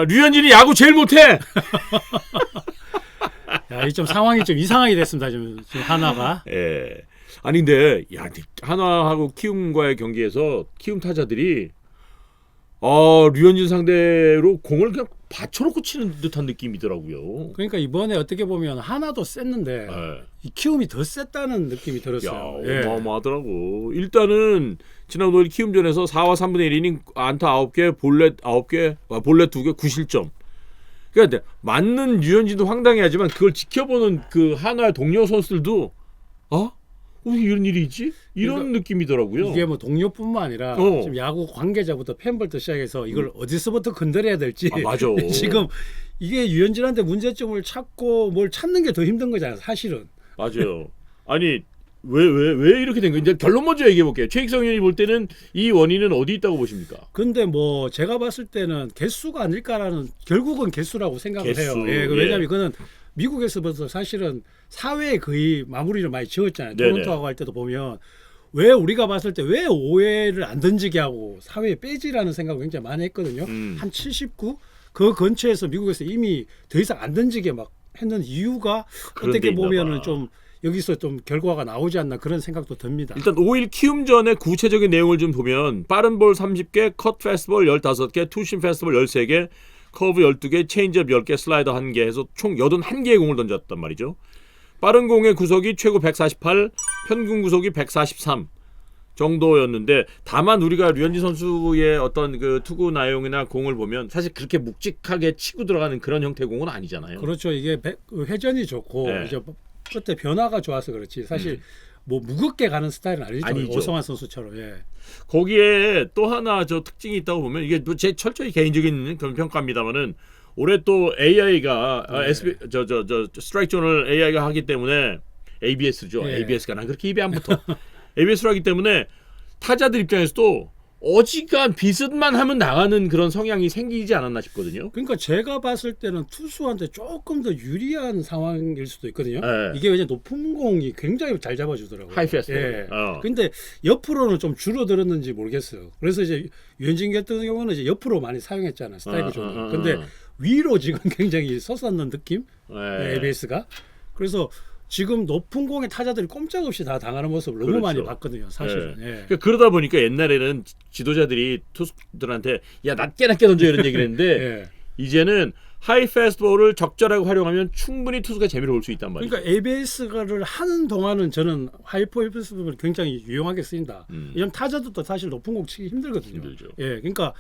류현진이 야구 제일 못해. 야, 이 좀 상황이 좀 이상하게 됐습니다. 지금 하나가. 예. 아니 근데 하나하고 키움과의 경기에서 키움 타자들이 류현진 상대로 공을 그냥 받쳐놓고 치는 듯한 느낌이더라고요. 그러니까 이번에 어떻게 보면 하나도 셌는데 이 키움이 더 셌다는 느낌이 들었어요. 어마어마하더라고. 일단은 지난 5일 키움전에서 4와 3분의 1이닝 안타 9개, 볼넷 9개, 볼넷 2개, 9실점. 그러니까 맞는 류현진도 황당해하지만 그걸 지켜보는 그 하나의 동료 선수들도 어떻게 이런 일이 있지? 이런 그러니까 느낌이더라고요. 이게 뭐 동료뿐만 아니라 지금 야구 관계자부터 팬부터 시작해서 이걸 어디서부터 건드려야 될지 맞아. 지금 이게 류현진한테 문제점을 찾고 뭘 찾는 게 더 힘든 거잖아요. 사실은. 맞아요. 아니 왜 이렇게 된 거예요? 이제 결론 먼저 얘기해 볼게요. 최익성 의원이 볼 때는 이 원인은 어디 있다고 보십니까? 근데 뭐 제가 봤을 때는 개수가 아닐까라는 결국은 개수라고 생각을 해요. 왜냐하면 그거는 미국에서부터 사실은 사회에 거의 마무리를 많이 지었잖아요. 토론토하고 할 때도 보면 왜 우리가 봤을 때 왜 5회를 안 던지게 하고 사회에 빼지라는 생각을 굉장히 많이 했거든요. 한 79? 그 근처에서 미국에서 이미 더 이상 안 던지게 막 했는 이유가 어떻게 보면은 좀 여기서 좀 결과가 나오지 않나 그런 생각도 듭니다. 일단 5일 키움전의 구체적인 내용을 좀 보면 빠른 볼 30개, 컷 패스트볼 15개, 투심 패스트볼 13개, 커브 12개, 체인지업 10개, 슬라이더 1개 해서 총 81개의 공을 던졌단 말이죠. 빠른 공의 구속이 최고 148, 평균 구속이 143 정도였는데 다만 우리가 류현진 선수의 어떤 그 투구 내용이나 공을 보면 사실 그렇게 묵직하게 치고 들어가는 그런 형태의 공은 아니잖아요. 그렇죠. 이게 회전이 좋고 이제 끝에 변화가 좋아서 그렇지 사실 뭐 무겁게 가는 스타일은 아니죠. 오성환 선수처럼. 거기에 또 하나 특징이 있다고 보면 이게 제 철저히 개인적인 그런 평가입니다만은 올해 또 AI가 스트라이크 존을 AI가 하기 때문에 ABS죠. ABS가 난 그렇게 입에 안 붙어. ABS로 하기 때문에 타자들 입장에서도 어지간 비슷만 하면 나가는 그런 성향이 생기지 않았나 싶거든요. 그러니까 제가 봤을 때는 투수한테 조금 더 유리한 상황일 수도 있거든요. 이게 왜냐 높은 공이 굉장히 잘 잡아주더라고요. 하이패스. 근데 옆으로는 좀 줄어들었는지 모르겠어요. 그래서 이제 유현진 같은 경우는 이제 옆으로 많이 사용했잖아요. 스트라이크 존을. 근데 위로 지금 굉장히 솟았는 느낌. ABS가. 그래서 지금 높은 공에 타자들이 꼼짝없이 다 당하는 모습을 너무 많이 봤거든요. 사실은. 그러니까 그러다 보니까 옛날에는 지도자들이 투수들한테 야 낮게 던져 이런 얘기를 했는데 이제는 하이 패스트볼을 적절하게 활용하면 충분히 투수가 재미를 볼 수 있단 말이에요. 그러니까 ABS를 하는 동안은 저는 하이 패스트볼이 굉장히 유용하게 쓰인다. 왜냐면 타자들도 사실 높은 공 치기 힘들거든요. 힘들죠. 그러니까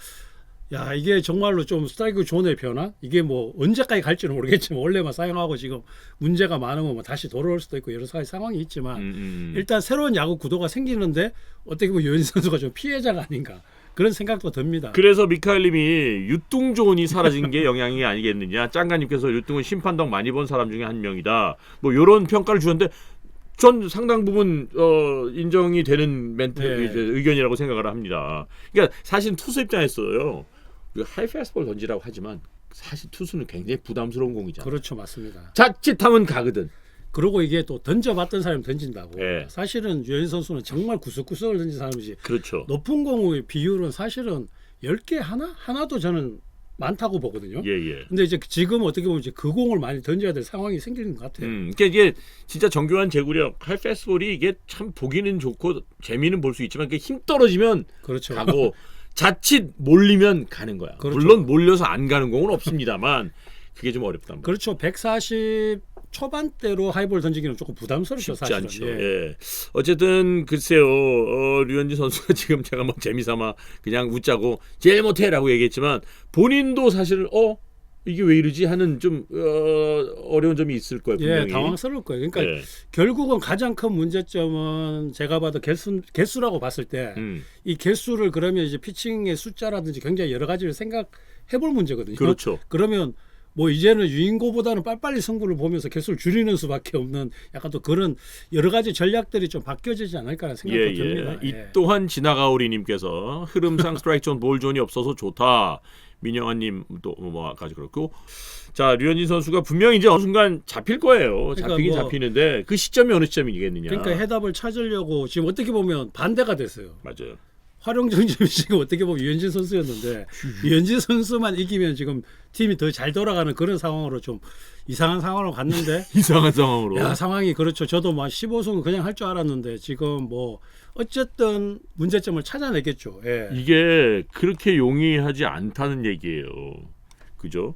이게 정말로 좀 스트라이크 존의 변화? 이게 뭐 언제까지 갈지는 모르겠지만 원래만 사용하고 지금 문제가 많으면 뭐 다시 돌아올 수도 있고 여러 가지 상황이 있지만 일단 새로운 야구 구도가 생기는데 어떻게 보면 유현진 선수가 좀 피해자가 아닌가 그런 생각도 듭니다. 그래서 미카엘님이 유뚱존이 사라진 게 영향이 아니겠느냐. 짱가님께서 유뚱은 심판덕 많이 본 사람 중에 한 명이다. 뭐 이런 평가를 주는데 전 상당 부분 인정이 되는 의견이라고 생각을 합니다. 그러니까 사실 투수 입장에서요. 하이 패스트볼 던지라고 하지만 사실 투수는 굉장히 부담스러운 공이잖아요. 그렇죠. 맞습니다. 자칫하면 가거든. 그리고 이게 또 던져봤던 사람이 던진다고. 사실은 유현진 선수는 정말 구석구석을 던진 사람이지. 그렇죠. 높은 공의 비율은 사실은 10개 하나도 저는 많다고 보거든요. 근데 이제 지금 어떻게 보면 이제 그 공을 많이 던져야 될 상황이 생기는 것 같아요. 그러니까 이게 진짜 정교한 제구력, 하이 패스트볼이 이게 참 보기는 좋고 재미는 볼 수 있지만 힘 떨어지면 가고 자칫 몰리면 가는 거야. 물론 몰려서 안 가는 공은 없습니다만 그게 좀 어렵단 말이에요. 그렇죠. 140 초반대로 하이볼 던지기는 조금 부담스럽죠. 쉽지 않죠. 어쨌든 글쎄요. 류현진 선수가 지금 제가 뭐 재미삼아 그냥 웃자고 제일 못해라고 얘기했지만 본인도 사실 이게 왜 이러지 하는 좀 어려운 점이 있을 거예요. 분명히. 당황스러울 거예요. 그러니까 결국은 가장 큰 문제점은 제가 봐도 개수라고 봤을 때 이 개수를 그러면 이제 피칭의 숫자라든지 굉장히 여러 가지를 생각해볼 문제거든요. 그렇죠. 그러면 뭐 이제는 유인고보다는 빨리빨리 승부를 보면서 개수를 줄이는 수밖에 없는 약간 또 그런 여러 가지 전략들이 좀 바뀌어지지 않을까라는 생각도 듭니다. 이 또한 지나가오리님께서 흐름상 스트라이크 존 볼 존이 없어서 좋다. 민영환님 또 뭐까지 그렇고 자 류현진 선수가 분명히 이제 어느 순간 잡힐 거예요. 잡히긴 잡히는데 그 시점이 어느 시점이겠느냐. 그러니까 해답을 찾으려고 지금 어떻게 보면 반대가 됐어요. 맞아요. 활용정점이 지금 어떻게 보면 유현진 선수였는데 유현진 선수만 이기면 지금 팀이 더 잘 돌아가는 그런 상황으로 좀 이상한 상황으로 갔는데 이상한 상황으로. 야, 상황이 그렇죠. 저도 뭐 15승은 그냥 할 줄 알았는데 지금 뭐 어쨌든 문제점을 찾아내겠죠. 예. 이게 그렇게 용이하지 않다는 얘기예요. 그죠?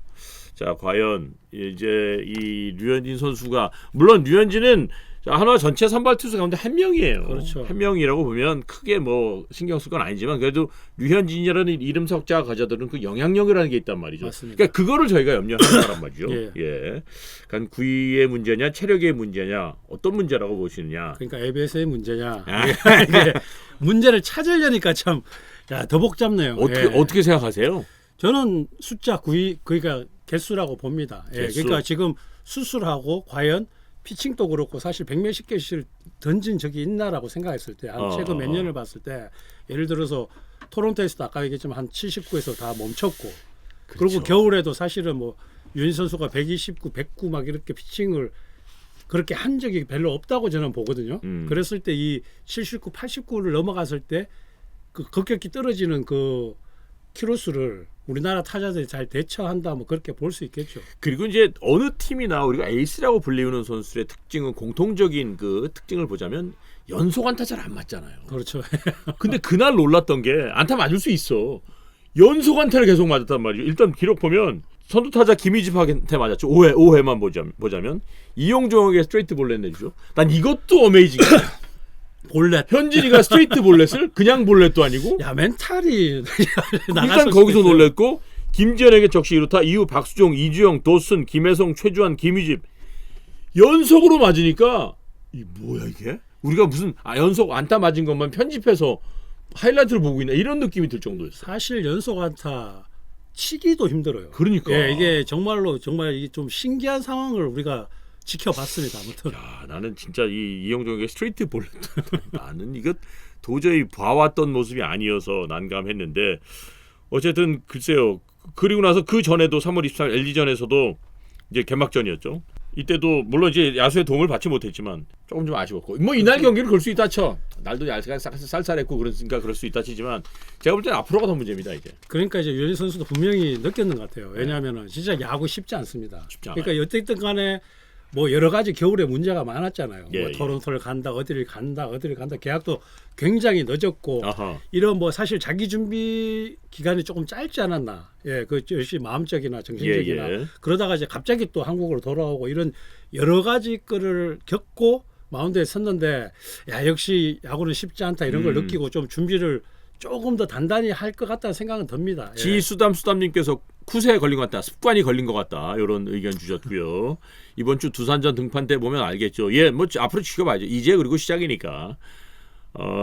자, 과연 이제 이 류현진 선수가 물론 류현진은 한화 전체 선발 투수 가운데 한 명이에요. 그렇죠. 한 명이라고 보면 크게 뭐 신경 쓸 건 아니지만 그래도 류현진이라는 이름 석자 가져들은 그 영향력이라는 게 있단 말이죠. 맞습니다. 그러니까 그거를 저희가 염려하는 거란 말이죠. 예. 예. 그러니까 구위의 문제냐, 체력의 문제냐, 어떤 문제라고 보시느냐. 그러니까 ABS의 문제냐. 아. 이게 문제를 찾으려니까 참 더 복잡네요. 어떻게 생각하세요? 저는 숫자 9위 그러니까 개수라고 봅니다. 예, 개수. 그러니까 지금 수술하고 과연 피칭도 그렇고 사실 100몇십 개씩 던진 적이 있나라고 생각했을 때 한 최근 몇 년을 봤을 때 예를 들어서 토론토에서도 아까 얘기했지만 한 79에서 다 멈췄고 그리고 그렇죠. 겨울에도 사실은 뭐 유인 선수가 129, 109 막 이렇게 피칭을 그렇게 한 적이 별로 없다고 저는 보거든요. 그랬을 때 이 79, 89를 넘어갔을 때 그 급격히 떨어지는 그 키로수를 우리나라 타자들이 잘 대처한다 뭐 그렇게 볼 수 있겠죠. 그리고 이제 어느 팀이나 우리가 에이스라고 불리우는 선수의 특징은 공통적인 그 특징을 보자면 연속 안타 잘 안 맞잖아요. 그렇죠. 근데 그날 놀랐던 게 안타 맞을 수 있어. 연속 안타를 계속 맞았단 말이죠. 일단 기록 보면 선두 타자 김희집한테 맞았죠. 5회만 보자면 이용종에게 스트레이트 볼넷 내주죠. 난 이것도 어메이징이야. 볼넷. 현진이가 스트레이트 볼넷을 그냥 볼넷도 아니고 야 멘탈이 일단 거기서 놀랬고 김지현에게 적시 2루타 이후 박수종, 이주영, 도슨, 김혜성, 최주환, 김희집 연속으로 맞으니까 이 뭐야 이게? 우리가 무슨 연속 안타 맞은 것만 편집해서 하이라이트를 보고 있나 이런 느낌이 들 정도였어요. 사실 연속 안타 치기도 힘들어요. 그러니까. 예, 이게 정말로 정말 이게 좀 신기한 상황을 우리가 지켜봤습니다. 아무튼. 야, 나는 진짜 이영종에게 스트레이트 볼넷 나는 이거 도저히 봐왔던 모습이 아니어서 난감했는데 어쨌든 글쎄요. 그리고 나서 그 전에도 3월 24일 LG전에서도 이제 개막전이었죠. 이때도 물론 이제 야수의 도움을 받지 못했지만 조금 좀 아쉬웠고 뭐 이날 경기를 걸 수 있다 쳐. 날도 야수가 쌀쌀했고 그러니까 그럴 수 있다 치지만 제가 볼 때는 앞으로가 더 문제입니다 이제. 그러니까 이제 유현진 선수도 분명히 느꼈는 것 같아요. 왜냐하면은 진짜 야구 쉽지 않습니다. 쉽지 않아요. 그러니까 어쨌든 간에 뭐 여러 가지 겨울에 문제가 많았잖아요. 예, 뭐 예. 토론토를 간다, 어디를 간다. 계약도 굉장히 늦었고 아하. 이런 뭐 사실 자기 준비 기간이 조금 짧지 않았나. 예, 그 역시 마음적이나 정신적이나 예, 예. 그러다가 이제 갑자기 또 한국으로 돌아오고 이런 여러 가지 거를 겪고 마운드에 섰는데 야 역시 야구는 쉽지 않다 이런 걸 느끼고 좀 준비를 조금 더 단단히 할 것 같다는 생각은 듭니다. 예. 지수담님께서 쿠세에 걸린 것 같다. 습관이 걸린 것 같다. 이런 의견 주셨고요. 이번 주 두산전 등판 때 보면 알겠죠. 예, 뭐 앞으로 지켜봐야죠. 이제 그리고 시작이니까.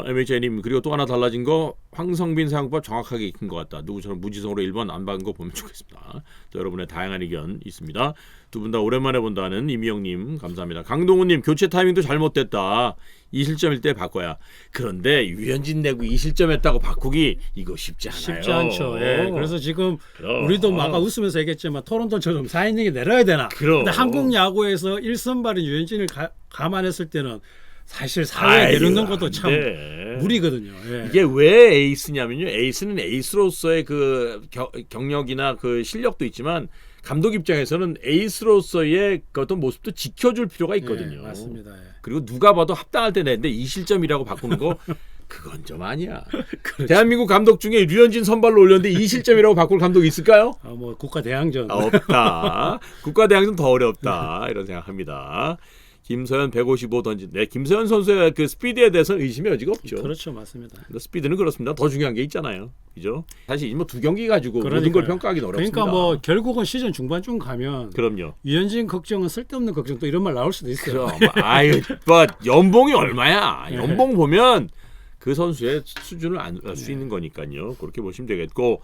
MH님 그리고 또 하나 달라진 거 황성빈 사용법 정확하게 익힌 것 같다. 누구처럼 무지성으로 1번 안 박은 거 보면 좋겠습니다. 또 여러분의 다양한 의견 있습니다. 두 분 다 오랜만에 본다는 이미영님 감사합니다. 강동훈님 교체 타이밍도 잘못됐다. 2실점일 때 바꿔야. 그런데 유현진 내고 2실점했다고 바꾸기 이거 쉽지 않아요. 쉽지 않죠. 예. 그래서 지금 그럼. 우리도 막 아까 웃으면서 얘기했지만 토론토처럼 4이닝에 내려야 되나. 그럼. 근데 한국 야구에서 1선발인 유현진을 감안했을 때는 사실 4회에 내려놓는 것도 참 무리거든요. 예. 이게 왜 에이스냐면요. 에이스는 에이스로서의 그 경력이나 그 실력도 있지만 감독 입장에서는 에이스로서의 그 어떤 모습도 지켜줄 필요가 있거든요. 예, 맞습니다. 예. 그리고 누가 봐도 합당할 때 내는데 2실점이라고 바꾸는 거 그건 좀 아니야. 그렇죠. 대한민국 감독 중에 류현진 선발로 올렸는데 2실점이라고 바꿀 감독이 있을까요? 뭐 국가 대항전. 없다. 국가대항전 더 어렵다. 이런 생각합니다. 김서현 155 던진. 네, 김서현 선수의 그 스피드에 대해서는 의심의 여지가 없죠. 그렇죠, 맞습니다. 스피드는 그렇습니다. 더 중요한 게 있잖아요. 그죠? 사실 뭐 두 경기 가지고 모든 그러니까요. 걸 평가하기는 어렵습니다. 그러니까 뭐 결국은 시즌 중반쯤 가면 그럼요. 유현진 걱정은 쓸데없는 걱정 또 이런 말 나올 수도 있어요. 그럼 아유, 뭐 연봉이 얼마야? 네. 연봉 보면 그 선수의 수준을 알 수 있는 거니까요. 그렇게 보시면 되겠고.